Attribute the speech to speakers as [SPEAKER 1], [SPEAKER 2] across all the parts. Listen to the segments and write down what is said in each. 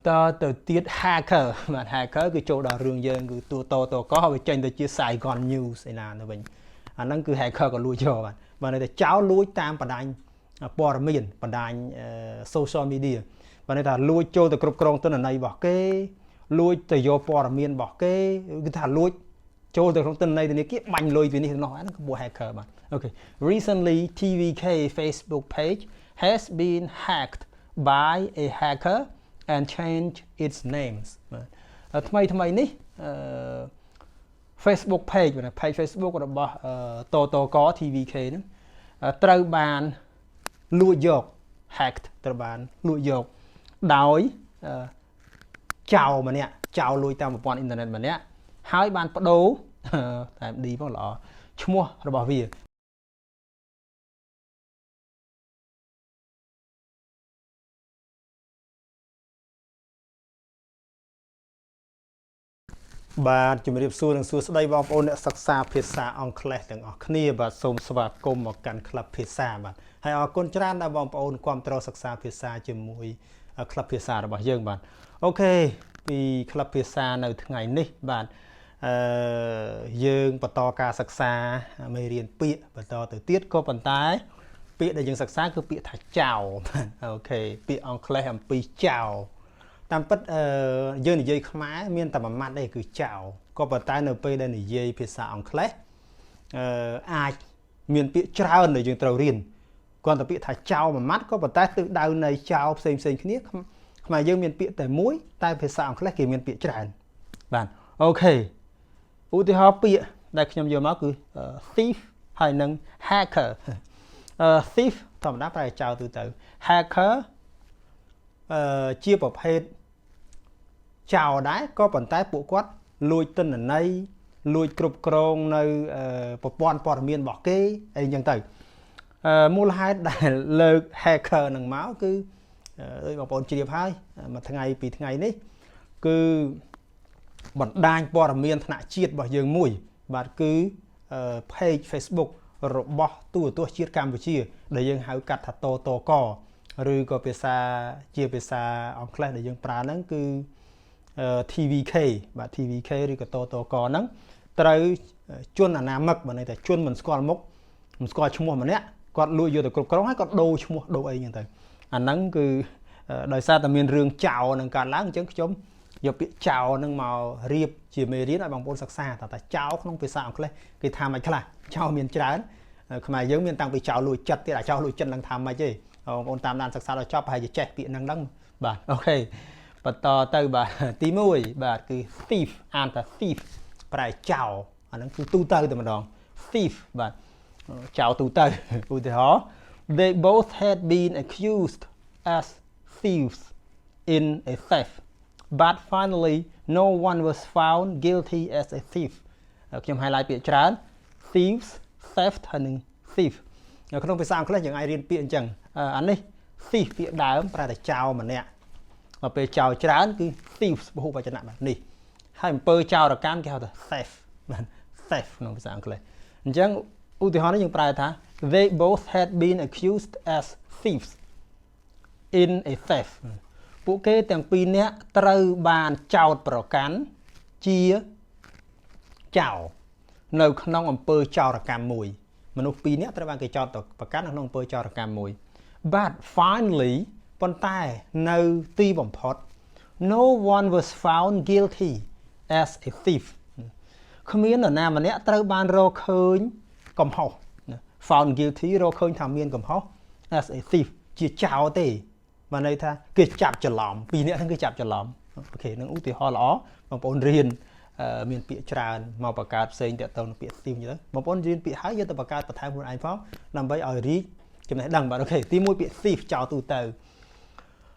[SPEAKER 1] ta từ tiết hacker mà hacker cái chỗ đó rương dương cứ to có về trên từ chia Saigon News này là mình nó cứ hacker còn lui cho bạn và này là cháu lui tam bản anh miền bản anh social media và này là lui cho từ cục công tên là này bỏ cái lui từ vô miền bỏ cái thả lui cho từ thông tin này thì cái mạnh lui vì này nói nó có bộ hacker bạn. Okay, recently TVK Facebook page has been hacked by a hacker and change its names. Thay ní Facebook page page Facebook của bọn to có TVK đóត្រូវបានលួចយក hacked ត្រូវបានលួចយកដោយចៅម្នាក់ចៅលួចតាមប្រព័ន្ធអ៊ីនធឺណិតម្នាក់ហើយបានបដូរតែឌីផងល្អឈ្មោះរបស់វាបាទជំរាបសួរនិងសួស្តីបងប្អូនអ្នកសិក្សាភាសាអង់គ្លេសទាំងអស់គ្នាបាទសូមស្វាគមន៍មកកាន់ក្លឹបភាសាបាទហើយអរគុណច្រើនដល់បងប្អូនគាំទ្រសិក្សាភាសាជាមួយក្លឹបភាសារបស់យើងបាទអូខេពីក្លឹបភាសានៅថ្ងៃនេះបាទយើងបន្តការសិក្សាមេរៀនពាក្យបន្តទៅទៀតក៏ប៉ុន្តែពាក្យដែលយើងសិក្សាគឺពាក្យថាចៅបាទអូខេពាក្យអង់គ្លេសអំពីចៅតាមពិតយើងនិយាយខ្មែរមានតែមួយម៉ាត់ទេគឺចៅក៏ប៉ុន្តែនៅពេលដែលនិយាយភាសាអង់គ្លេសអាចមានពាក្យច្រើនដែលយើងត្រូវរៀនគ្រាន់តែពាក្យថាចៅមួយម៉ាត់ក៏ប៉ុន្តែទិសដៅនៃចៅផ្សេងគ្នាខ្មែរយើងមានពាក្យតែមួយតែភាសាអង់គ្លេសគេមានពាក្យច្រើនបាទអូខេឧទាហរណ៍ពាក្យដែលខ្ញុំយកមកគឺ thief ហើយនិង hacker thief ធម្មតាប្រែចៅទូទៅ hacker ជាប្រភេទចៅដែរក៏ប៉ុន្តែពួកគាត់លួចទិន្នន័យលួចគ្រប់គ្រងនៅប្រព័ន្ធព័ត៌មានរបស់គេអីចឹងទៅមូលហេតុដែលលើក hacker នឹងមកគឺដូចបងប្អូនជ្រាបហើយមួយថ្ងៃពីរថ្ងៃនេះគឺបណ្ដាញព័ត៌មានថ្នាក់ជាតិរបស់យើងមួយបាទគឺ page Facebook របស់ទូរទស្សន៍ជាតិកម្ពុជាដែលយើងហៅកាត់ថាតកឬក៏ភាសាអង់គ្លេសដែលយើងប្រើហ្នឹងគឺ TVK បាទ TVK ឬក៏តកហ្នឹងត្រូវជនអនាមិកបើន័យថាជនមិនស្គាល់មុខមិនស្គាល់ឈ្មោះម្នាក់គាត់លួចយកទៅគ្រប់គ្រងហើយគាត់ដូរឈ្មោះដូរអីចឹងទៅអាហ្នឹងគឺដោយសារតែមានរឿងចៅនឹងកើតឡើងអញ្ចឹងខ្ញុំយកពាក្យចៅនឹងមករៀបជាមេរៀនឲ្យបងប្អូនសិក្សាថាចៅក្នុងភាសាអង់គ្លេសគេថាម៉េចខ្លះចៅមានច្រើនខ្មែរយើងមានតាំងពីចៅលួចចិត្តទៀតចៅលួចចិត្តនឹងថាម៉េចទេបងប្អូនតាមដានសិក្សាដល់ចប់ប្រហែលជាចេះពាក្យហ្នឹងបាទអូខេបន្តទៅបាទទី1បាទគឺ thief អានថា thief ប្រែចៅអាហ្នឹងគឺទូទៅតែម្ដង thief បាទចៅទូទៅឧទាហរណ៍ they both had been accused as thieves in a theft but finally no one was found guilty as a thief ខ្ញុំ highlight ពាក្យច្រើន thieves theft ហើយនិង thief នៅក្នុងភាសាអង់គ្លេសយើងអាចរៀនពាក្យអញ្ចឹងអានេះ thief ពាក្យដើមប្រែតែចៅម្នាក់មកពេលចៅច្រើនគឺ thieves ពហុវចនៈបាទនេះហើយអំពើចោរកម្មគេហៅថា theft បាទ theft ក្នុងភាសាអង់គ្លេសអញ្ចឹងឧទាហរណ៍នេះយើងប្រែថា they both had been accused as thieves in a theft ពួកគេទាំងពីរនាក់ត្រូវបានចោទប្រកាន់ជាចៅនៅក្នុងអំពើចោរកម្មមួយមនុស្សពីរនាក់ត្រូវបានគេចោទប្រកាន់នៅក្នុងអំពើចោរកម្មមួយ but finally ប៉ុន្តែនៅទីបំផុត no one was found guilty as a thief គ្មាននរណាម្នាក់ត្រូវបានរកឃើញកំហុស found guilty រកឃើញថាមានកំហុស as a thief ជាចោរទេបានន័យថាគេចាប់ច្រឡំពីរនាក់ហ្នឹងគេចាប់ច្រឡំអូខេនឹងឧទាហរណ៍ល្អបងប្អូនរៀនមានពាក្យច្រើនមកបង្កើតផ្សេងតទៅនឹងពាក្យ thief អញ្ចឹងបងប្អូនរៀនពាក្យហើយយកទៅបង្កើតបន្ថែមខ្លួនឯងផងដើម្បីឲ្យរីកចំណេះដឹងបាទអូខេទី1ពាក្យ thief ចោលទូទៅ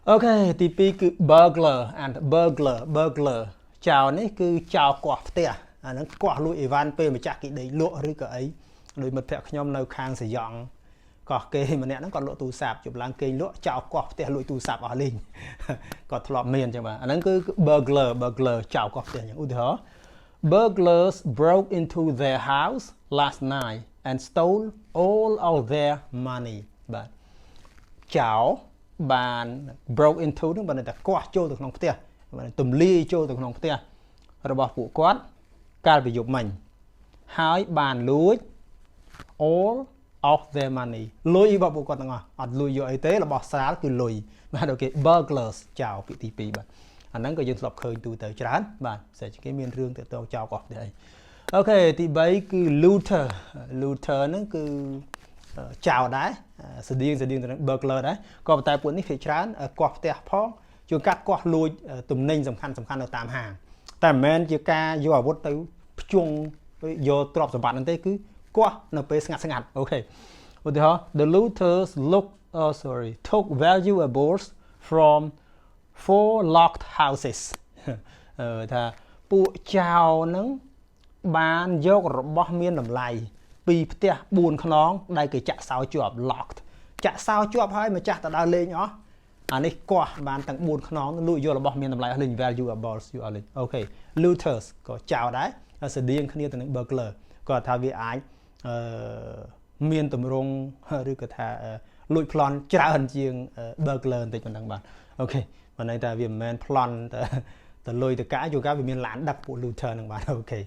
[SPEAKER 1] អូខេទី2គឺ burglar and burglar ចោលនេះគឺចោលកោះផ្ទះអាហ្នឹងកោះលួចអីវ៉ាន់ពេលម្ចាស់គេដេកលក់ឬក៏អីដោយមិត្តភក្តិខ្ញុំនៅខាងសយ៉ង់កោះគេម្នាក់ហ្នឹងគាត់លក់ទូរស័ព្ទជប់ឡើងគេលក់ចោលកោះផ្ទះលួចទូរស័ព្ទអស់លេងគាត់ធ្លាប់មានអញ្ចឹងបាទអាហ្នឹងគឺ burglar ចោលកោះផ្ទះអញ្ចឹងឧទាហរណ៍ burglars broke into their house last night and stole all of their money បាទចោល បាន broke into នឹងបានតែកោះចូលទៅក្នុងផ្ទះបានទម្លាយចូលទៅក្នុងផ្ទះរបស់ពួកគាត់កាលពីយប់មិញហើយបានលួច all of their money លុយរបស់ពួកគាត់ទាំងអស់អត់លួចយកអីទេរបស់ស្រាលគឺលុយបាទអូខេ burglars ចោរពាក្យទី2បាទអាហ្នឹងក៏យើងធ្លាប់ឃើញទូទៅច្រើនបាទផ្សេងគេមានរឿងទៅចោរកោះផ្ទះអីអូខេទី3គឺ looter ហ្នឹងគឺចោរដែរស្តៀងទៅនឹង burglar ដែរក៏ប៉ុន្តែពួកនេះភាគច្រើនកោះផ្ទះផងជួនកាត់កោះលួចទំនិញសំខាន់នៅតាមហាងតែមិនមែនជាការយកអាវុធទៅភ្ជង់យកទ្រព្យសម្បត្តិហ្នឹងទេគឺកោះនៅពេលស្ងាត់អូខេឧទាហរណ៍ the looters took valuables from 4 locked houses ថាពួកចោរហ្នឹងបានយករបស់មានតម្លៃពីផ្ទះ4ខ្នងដែលគេចាក់សោជាប់ locked ចាក់សោជាប់ហើយម្ចាស់ទៅដើរលេងអស់អានេះកោះបានទាំង4ខ្នងលួចយករបស់មានតម្លៃអស់លេង valuables យកអស់លេងអូខេ looters ក៏ចោរដែរស្តៀងគ្នាទៅនឹង burglar ក៏ថាវាអាចមានទម្រង់ឬក៏ថាលួចប្លន់ច្រើនជាង burglar បន្តិចប៉ុណ្ណឹងបាទអូខេបានន័យថាវាមិនមែនប្លន់ទៅលុយទៅកាយូកាវាមានឡានដឹកពួក looter ហ្នឹងបាទអូខេ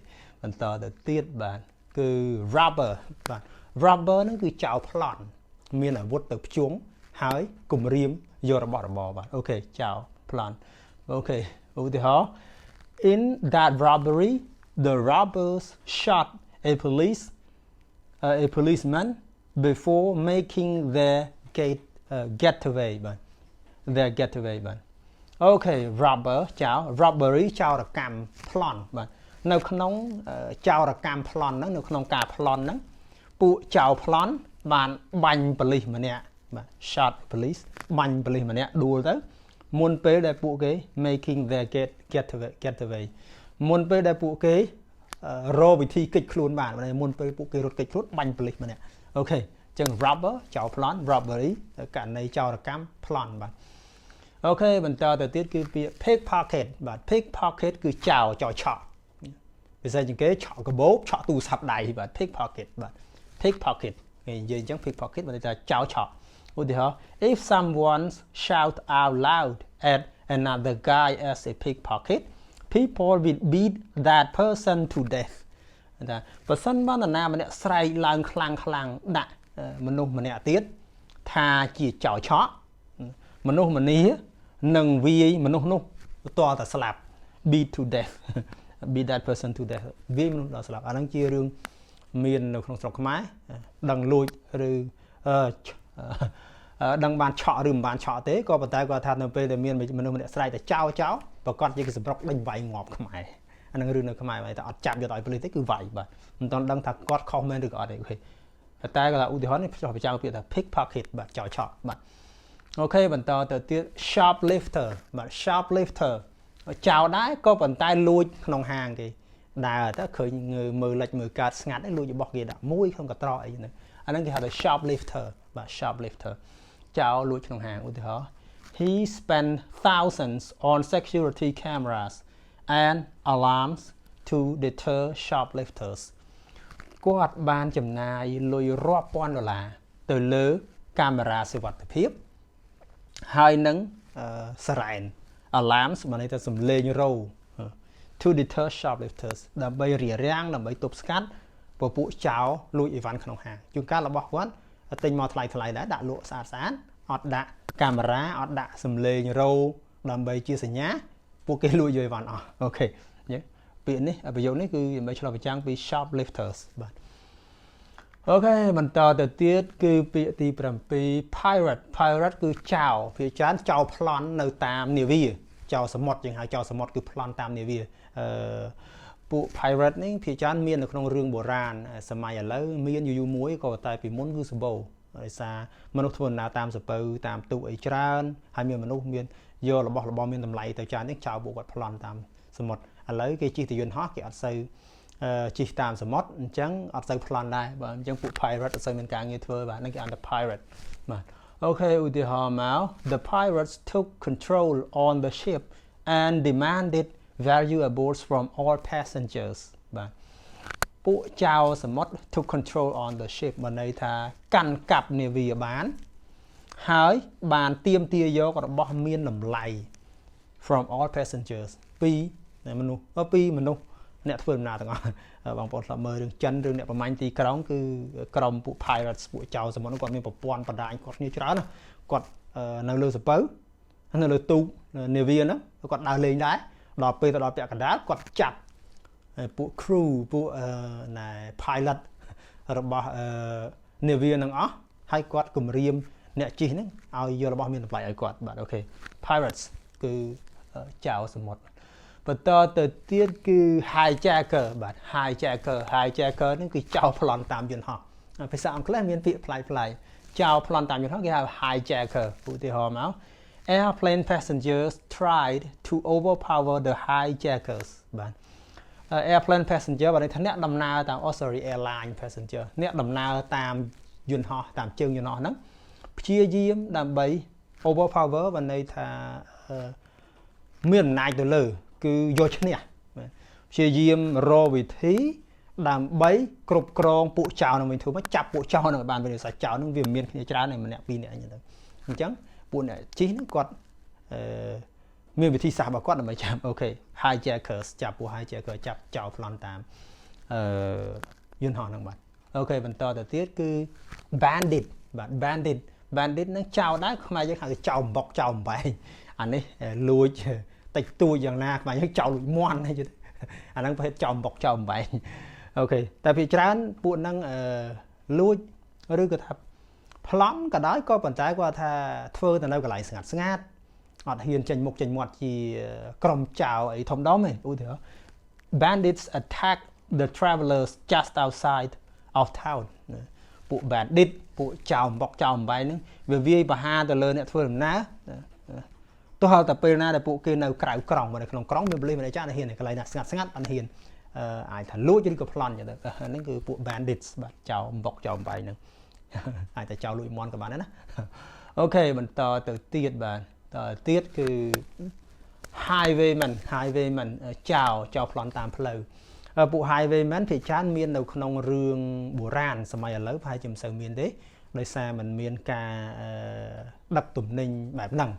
[SPEAKER 1] បន្តទៅទៀតបាទគឺ robber បាទ robber ហ្នឹងគឺចោរប្លន់មានអាវុធទៅភ្ជង់ហើយគំរាមយករបស់របរបាទអូខេចោរប្លន់អូខេឧទាហរណ៍ in that robbery the robbers shot a policeman before making their getaway បាទtheir getaway បាទអូខេ robber ចោរ robbery ចោរកម្មប្លន់បាទនៅក្នុងចោរកម្មប្លន់ហ្នឹងនៅក្នុងការប្លន់ហ្នឹងពួកចោរប្លន់បានបាញ់ប៉ូលីសម្នាក់បាទ shot police បាញ់ប៉ូលីសម្នាក់ដួលទៅមុនពេលដែលពួកគេ making their getaway មុនពេលដែលពួកគេរកវិធីគេចខ្លួនបានមុនពេលពួកគេរត់គេចខ្លួនបាញ់ប៉ូលីសម្នាក់អូខេអញ្ចឹង robber ចោរប្លន់ robbery ករណីចោរកម្មប្លន់បាទអូខេបន្តទៅទៀតគឺពាក្យ pickpocket បាទ pickpocket គឺចោរឆក់ពិសេសជាងគេឆក់កាបូបឆក់ទូរស័ព្ទដៃបាទ pickpocket បាទ pickpocket គេនិយាយអញ្ចឹង pickpocket បានន័យថាចោរឆក់ឧទាហរណ៍ if someone shout out loud at another guy as a pickpocket people will beat that person to death ថាបើសិនបាននរណាម្នាក់ស្រែកឡើងខ្លាំងដាក់មនុស្សម្នាក់ទៀតថាជាចោរឆក់មនុស្សម្នានឹងវាយមនុស្សនោះតតែស្លាប់ beat to death beat that person to death វាយមនុស្សដល់ស្លាប់អាហ្នឹងជារឿងមាននៅក្នុងស្រុកខ្មែរដឹងលួចឬដឹងបានឆក់ឬមិនបានឆក់ទេក៏ប៉ុន្តែគាត់ថានៅពេលដែលមានមនុស្សម្នាក់ស្រែកតែចោប្រកាសជាគេសម្រុកដេញវាយងាប់ខ្មែរអាហ្នឹងរឿងនៅខ្មែរតែអត់ចាប់យកឲ្យប៉ូលីសទេគឺវាយបាទមិនទាន់ដឹងថាគាត់ខុសមែនឬក៏អត់ទេអូខេតែគាត់ថាឧទាហរណ៍នេះចោះប្រចាំពាក្យថា pickpocket បាទចោរឆក់បាទអូខេបន្តទៅទៀត shoplifter បាទ shoplifter ចោរដែរក៏ប៉ុន្តែលួចក្នុងហាងគេដើរទៅឃើញមើលលិចមើលកាតស្ងាត់ឯងលួចរបស់គេដាក់មួយក្នុងកត្រកអីហ្នឹងអាហ្នឹងគេហៅថា shoplifter បាទ shoplifter ចោរលួចក្នុងហាងឧទាហរណ៍ he spent thousands on security cameras and alarms to deter shoplifters គាត់បានចំណាយលុយរាប់ពាន់ដុល្លារទៅលើកាមេរ៉ាសុវត្ថិភាពហើយនឹងសារ៉ែន alarms បានន័យថាសំឡេងរោ to deter shoplifters ដើម្បីរារាំងដើម្បីទប់ស្កាត់ពពួកចោរលួចអីវ៉ាន់ក្នុងហាងជួនកាលរបស់គាត់ទិញមកថ្លៃដែរដាក់លក់ស្អាតអត់ដាក់កាមេរ៉ាអត់ដាក់សំឡេងរោដើម្បីជាសញ្ញាពួកគេលួចយកអីវ៉ាន់អស់អូខេអញ្ចឹងពាក្យនេះប្រយោគនេះគឺដើម្បីឆ្លុះបញ្ចាំងពី shoplifters បាទអូខេបន្តទៅទៀតគឺពាក្យទី7 pirate គឺចោរភាគច្រើនចោរប្លន់នៅតាមនាវាចោរសមុទ្រជាងហៅចោរសមុទ្រគឺប្លន់តាមនាវាពួក pirate នេះភាគច្រើនមាននៅក្នុងរឿងបុរាណសម័យឥឡូវមានយូរមួយក៏តែពីមុនគឺសម្បូរដោយសារមនុស្សធ្វើដំណើរតាមសពៅតាមទូកអីច្រើនហើយមានមនុស្សមានយករបស់របរមានតម្លៃទៅច្រើននេះចោរពួកគាត់ប្លន់តាមសមុទ្រឥឡូវគេជិះទៅយន្តហោះគេអត់សូវជិះតាមសមុទ្រអញ្ចឹងអត់សូវប្លន់ដែរបាទអញ្ចឹងពួក pirate អត់សូវមានការងារធ្វើបាទហ្នឹងគេហៅថា pirate បាទអូខេឧទាហរណ៍មក the pirates took control on the ship and demanded valuables from all passengers បាទពួកចៅសមុទ្រ took control on the ship បានន័យថាកាន់កាប់នាវាបាន ហើយបានទៀមទាយករបស់មានតម្លៃ from all passengers ពីមនុស្សអ្នកធ្វើដំណើរទាំងអស់បងប្អូនធ្លាប់មើលរឿងចិនរឿងអ្នកប្រមាញ់ទីក្រុងគឺក្រុមពួក pirates ពួកចៅសមុទ្រគាត់មានប្រព័ន្ធបណ្ដាញគាត់គ្នាច្រើនណាគាត់នៅលើសពៅនៅលើទូកនាវាហ្នឹងគាត់ដើរលេងដែរដល់ពេលទៅដល់ពាក់កណ្ដាលគាត់ចាប់ពួក crew ពួកpilot របស់នាវាហ្នឹងអស់ហើយគាត់គម្រាមអ្នកជិះហ្នឹងឲ្យយករបស់មានតម្លៃឲ្យគាត់បាទអូខេ pirates គឺចៅសមុទ្របន្តទៅទៀតគឺ hijacker បាទ hijacker ហ្នឹងគឺចៅប្លន់តាមយន្តហោះភាសាអង់គ្លេសមានពាក្យប្លែកចៅប្លន់តាមយន្តហោះគេហៅ hijacker ឧទាហរណ៍មក airplane passengers tried to overpower the hijackers បាទ airplane passenger បាទថាអ្នកដំណើរតាម sorry airline passenger អ្នកដំណើរតាមយន្តហោះតាមជើងយន្តហោះហ្នឹងព្យាយាមដើម្បី overpower បានន័យថាមានអំណាចទៅលើគឺយកឈ្នះព្យាយាមរកវិធីដើម្បីគ្រប់គ្រងពួកចៅនឹងវិញធូរមកចាប់ពួកចៅនឹងបានវាសាច់ចៅនឹងវាមានគ្នាច្រើនម្នាក់ពីរនាក់អញ្ចឹងទៅអញ្ចឹងពួកអ្នកជិះហ្នឹងគាត់មានវិធីសាស្ត្ររបស់គាត់ដើម្បីចាប់អូខេ hijackers ចាប់ពួក hijacker ចាប់ចៅប្លន់តាមយន្តហោះហ្នឹងបាទអូខេបន្តទៅទៀតគឺ bandit បាទ bandit ហ្នឹងចៅដែរខ្មែរយើងហៅថាចៅអំបុកចៅអំបែងអានេះលួចតិចតួចយ៉ាងណាខ្មែរយើងចៅលួចមន់ហ្នឹងអាហ្នឹងប្រភេទចៅអំបុកចៅអំបែងអូខេតែពីច្រើនពួកហ្នឹងលួចឬក៏ថាប្លន់ក៏ដោយក៏ប៉ុន្តែគាត់ថាធ្វើទៅនៅកន្លែងស្ងាត់អត់ហ៊ានចេញមុខចេញមាត់ជាក្រុមចៅអីធំដុំទេឧទាហរណ៍ bandits attack the travelers just outside of town ពួក bandit ពួកចៅអំបុកចៅអំបែងហ្នឹងវាវាយប្រហារទៅលើអ្នកធ្វើដំណើរទោះតែពេលណាដែលពួកគេនៅក្រៅក្រុងនៅក្នុងក្រុងមានបលិសមិនចាស់ហ៊ានកន្លែងណាស្ងាត់អត់ហ៊ានអាចថាលួចឬក៏ប្លន់អញ្ចឹងទៅហ្នឹងគឺពួក bandits បាទចៅអំបុកចៅអំបែងហ្នឹងអាចតែចៅលួចមន់ក៏បានដែរណាអូខេបន្តទៅទៀតបាទតទៀតគឺ highwayman ចៅប្លន់តាមផ្លូវពួក highwayman ភាគច្រើនមាននៅក្នុងរឿងបុរាណសម័យឥឡូវប្រហែលជាមិនសូវមានទេដោយសារมันមានការដឹកទំនិញបែបហ្នឹង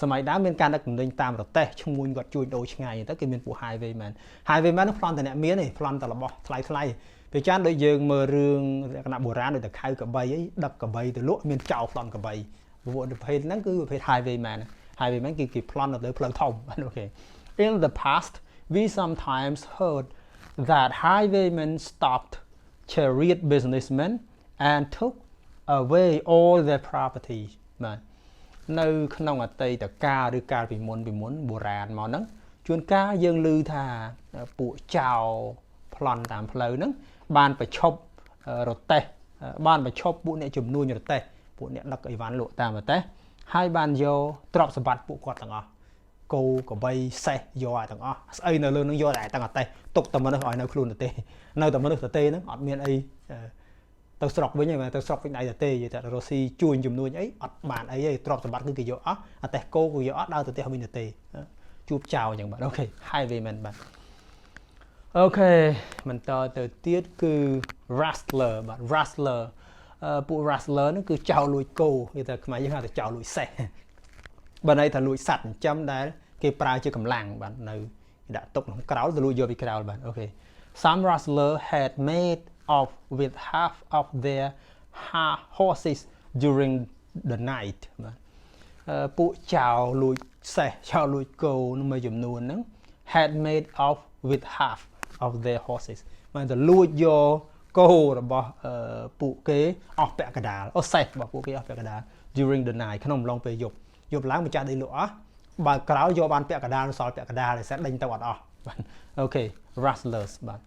[SPEAKER 1] សម័យដើមមានការដឹកទំនិញតាមរទេះឈ្មួញគាត់ជួយដូរឆ្ងាយទៅគេមានពួក highwayman នោះប្លន់តែអ្នកមានទេប្លន់តែរបស់ថ្លៃភាគច្រើនដូចយើងមើលរឿងលក្ខណៈបុរាណដូចតែខៅកបីអីដឹកកបីទៅលក់មានចៅប្លន់កបីប្រភេទហ្នឹងគឺប្រភេទ highwayman គឺគេប្លន់ទៅលើផ្លូវធំអូខេ In the past we sometimes heard that highwaymen stopped chariot businessmen and took away all their property បាទនៅក្នុងអតីតកាលឬកាលពីមុនបុរាណមកហ្នឹងជួនកាលយើងឮថាពួកចៅប្លន់តាមផ្លូវហ្នឹងបានប្រឈប់រទេះបានប្រឈប់ពួកអ្នកជំនួញរទេះពួកអ្នកដឹកអីវ៉ាន់លក់តាមរទេះហើយបានយកទ្រព្យសម្បត្តិពួកគាត់ទាំងអស់គោក្របីសេះយកឲ្យទាំងអស់ស្អីនៅលើនឹងយកតែទាំងអត់ទេទុកតែមនុស្សឲ្យនៅខ្លួនទៅទេនៅតែមនុស្សទៅទេហ្នឹងអត់មានអីទៅស្រុកវិញទេទៅស្រុកវិញដៃទៅទេនិយាយថារស់ស៊ីជួញជំនួញអីអត់បានអីទេទ្រព្យសម្បត្តិគឺគេយកអស់អត់ទេគោក៏យកអត់ដើរទៅទេវិញទៅទេជួបចៅអញ្ចឹងបាទអូខេ highwayman បាទអូខេបន្តទៅទៀតគឺ rustler បាទ rustler ពួក rustler ហ្នឹងគឺចៅលួចគោគេថាខ្មែរយើងហៅថាចៅលួចសេះបើន័យថាលួចសัตว์ចិញ្ចឹមដែលគេប្រើជាកម្លាំងបាទនៅគេដាក់ទុកក្នុងក្រោលទៅលួចយកពីក្រោលបាទអូខេ Some rustler had made off with half of their horses during the night បាទពួកចៅលួចសេះចៅលួចគោនឹងមួយចំនួនហ្នឹង had made off with half of their horses បានទៅលួចយកគោរបស់ពួកគេអស់ពាក់កណ្ដាលសេះរបស់ពួកគេអស់ពាក់កណ្ដាល during the night ក្នុងអំឡុងពេលយប់ឡើងម្ចាស់ដីលក់អស់បើក្រោយយកបានពាក់កណ្ដាលសល់ពាក់កណ្ដាលតែដេញទៅអត់អស់បាទអូខេ rustlers បាទ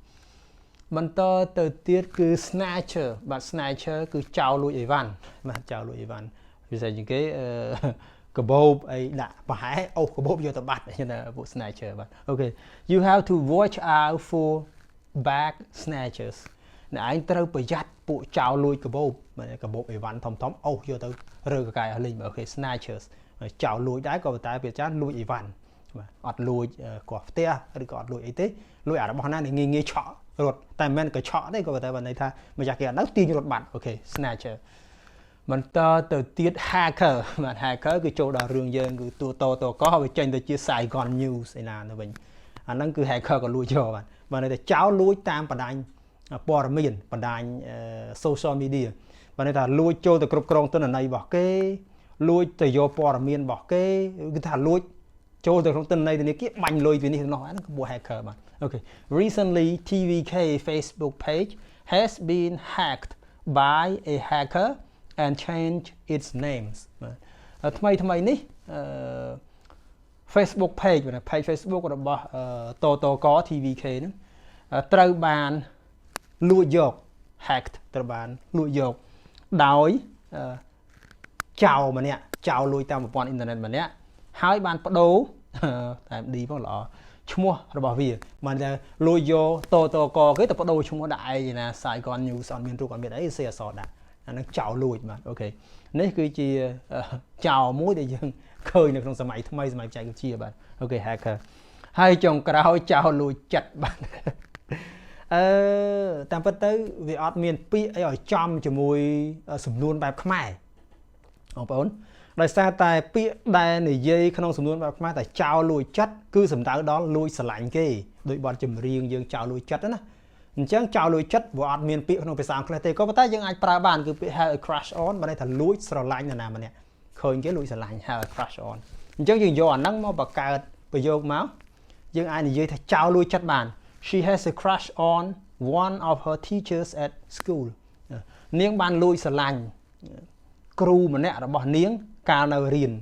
[SPEAKER 1] បន្តទៅទៀតគឺ snatcher បាទ snatcher គឺចៅលួចអីវ៉ាន់បាទចៅលួចអីវ៉ាន់ពិសេសជាងគេកបោបអីដាក់ប្រហែលអូសកបោបយកទៅបាត់ហ្នឹងពួក snatcher បាទអូខេ you have to watch out for bag snatchers អ្នកឯងត្រូវប្រយ័ត្នពួកចៅលួចកបោបកបោបអីវ៉ាន់ធំអូសយកទៅរើកកាយអស់លេងអូខេ snatchers ចៅលួចដែរក៏ប៉ុន្តែពេលចាស់លួចអីវ៉ាន់បាទអត់លួចកោះផ្ទះឬក៏អត់លួចអីទេលួចអារបស់ណាងាយឆក់រត់តែមិនមែនក៏ឆក់ទេក៏ប៉ុន្តែបើន័យថាម្ចាស់គេអត់នៅទាញរត់បាត់អូខេ snatcher มันទៅទៀត hacker បាទ hacker គឺចូលដល់រឿងយើងគឺទូតកោវាចេញទៅជា Saigon News ឯណាទៅវិញអាហ្នឹងគឺ hacker ក៏លួចយកបាទន័យថាចោលលួចតាមបណ្ដាញព័ត៌មានបណ្ដាញ social media បាទន័យថាលួចចូលទៅគ្រប់គ្រងទិន្នន័យរបស់គេលួចទៅយកព័ត៌មានរបស់គេគឺថាលួចចូលទៅក្នុងទិន្នន័យធនាគារបាញ់លុយពីនេះទៅនោះអាហ្នឹងគឺ hacker បាទ Okay recently TVK Facebook page has been hacked by a hacker and change its names ថ្មីនេះFacebook page ណា page Facebook របស់តក TVK ហ្នឹងត្រូវបានលួចយក hacked ត្រូវបានលួចយកដោយចៅម្នាក់ចៅលួចតាមប្រព័ន្ធអ៊ីនធឺណិតម្នាក់ហើយបានបដូរតែឌីផងល្អឈ្មោះរបស់វាមិនថាលួចយកតកគេទៅបដូរឈ្មោះដាក់ឯងណា Saigon News អត់មានរូបអត់មានអីសេអសដាក់អានឹងចៅលួចបាទអូខេនេះគឺជាចៅមួយដែលយើងឃើញនៅក្នុងសម័យថ្មីសម័យបច្ចេកវិទ្យាបាទអូខេ hacker ហើយចុងក្រោយចៅលួចចិត្តបាទតាមពិតទៅវាអត់មានពាក្យអីឲ្យចំជាមួយសំនួនបែបខ្មែរបងប្អូនដោយសារតែពាក្យដែលនិយាយក្នុងសំនួនបែបខ្មែរតែចោលលួចចិត្តគឺសំដៅដល់លួចស្រឡាញ់គេដោយបទចម្រៀងយើងចោលលួចចិត្តណាអញ្ចឹងចោលលួចចិត្តវាអត់មានពាក្យក្នុងភាសាអង់គ្លេសទេក៏ប៉ុន្តែយើងអាចប្រើបានគឺពាក្យ have a crush on បានន័យថាលួចស្រឡាញ់នរណាម្នាក់ឃើញគេលួចស្រឡាញ់ have a crush on អញ្ចឹងយើងយកអាហ្នឹងមកបង្កើតប្រយោគមកយើងអាចនិយាយថាចោលលួចចិត្តបាន She has a crush on one of her teachers at school នាងបានលួចស្រឡាញ់គ្រូម្នាក់របស់នាងកាលនៅរៀន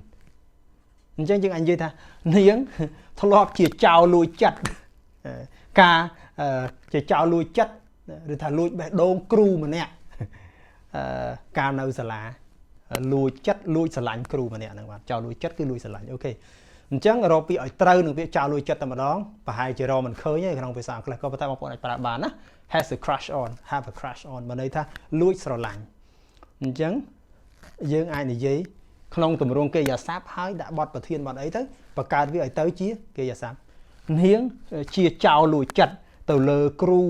[SPEAKER 1] អញ្ចឹងយើងអាចនិយាយថានាងធ្លាប់ជាចៅលួចចិត្តការជាចៅលួចចិត្តឬថាលួចបេះដូងគ្រូម្នាក់កាលនៅសាលាលួចចិត្តលួចស្រឡាញ់គ្រូម្នាក់ហ្នឹងបាទចៅលួចចិត្តគឺលួចស្រឡាញ់អូខេអញ្ចឹងរកពាក្យឲ្យត្រូវនឹងពាក្យចៅលួចចិត្តតែម្ដងប្រហែលជារកមិនឃើញទេក្នុងភាសាអង់គ្លេសក៏ប៉ុន្តែបងប្អូនអាចប្រើបានណា has a crush on have a crush on មានន័យថាលួចស្រឡាញ់អញ្ចឹងយើងអាចនិយាយក្នុងទម្រង់កិរិយាសព្ទហើយដាក់បទប្រធានបទអីទៅបង្កើតវាឲ្យទៅជាកិរិយាសព្ទនាងជាចៅលួចចិត្តទៅលើគ្រូ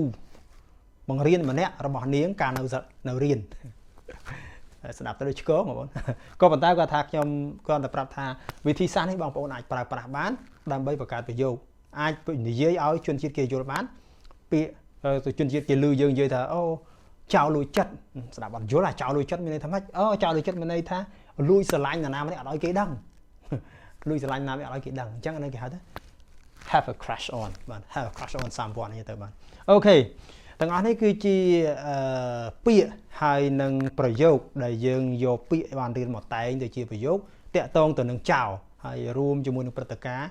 [SPEAKER 1] បង្រៀនម្នាក់របស់នាងកាលនៅរៀនស្ដាប់ទៅដូចឆ្កងបងប្អូនក៏ប៉ុន្តែគាត់ថាខ្ញុំគាត់តែប្រាប់ថាវិធីសាស្ត្រនេះបងប្អូនអាចប្រើប្រាស់បានដើម្បីបង្កើតប្រយោគអាចនិយាយឲ្យជនជាតិគេយល់បានពាក្យជនជាតិគេឮយើងនិយាយថាអូចៅលួចចិត្តស្ដាប់អត់យល់ចៅលួចចិត្តមានន័យថាម៉េចអូចៅលួចចិត្តមានន័យថាលួចស្រឡាញ់នរណាម្នាក់អត់ឲ្យគេដឹងលួចស្រឡាញ់ណាម្នាក់អត់ឲ្យគេដឹងអញ្ចឹងអានេះគេហៅថា have a crush on បាទ have a crush on someone នេះទៅបាទអូខេទាំងអស់នេះគឺជាពាក្យហើយនឹងប្រយោគដែលយើងយកពាក្យបានរៀនមកតែងទៅជាប្រយោគតាក់ទងទៅនឹងចៅហើយរួមជាមួយនឹងព្រឹត្តិការណ៍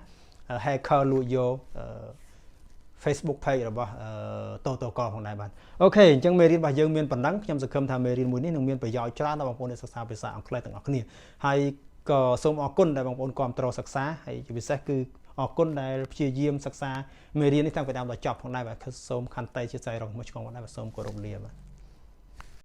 [SPEAKER 1] hacker លួចយក Facebook page របស់តកផងដែរបាទអូខេអញ្ចឹងមេរៀនរបស់យើងមានប៉ុណ្ណឹងខ្ញុំសង្ឃឹមថាមេរៀនមួយនេះនឹងមានប្រយោជន៍ច្រើនដល់បងប្អូនអ្នកសិក្សាភាសាអង់គ្លេសទាំងអស់គ្នាហើយក៏សូមអរគុណដែលបងប្អូនគាំទ្រសិក្សាហើយជាពិសេសគឺអរគុណដែលព្យាយាមសិក្សាមេរៀននេះតាំងពីដើមដល់ចប់ផងដែរបាទសូមខន្តីជាស្អីរងមួយឆ្កងបាទសូមគោរពលាបាទ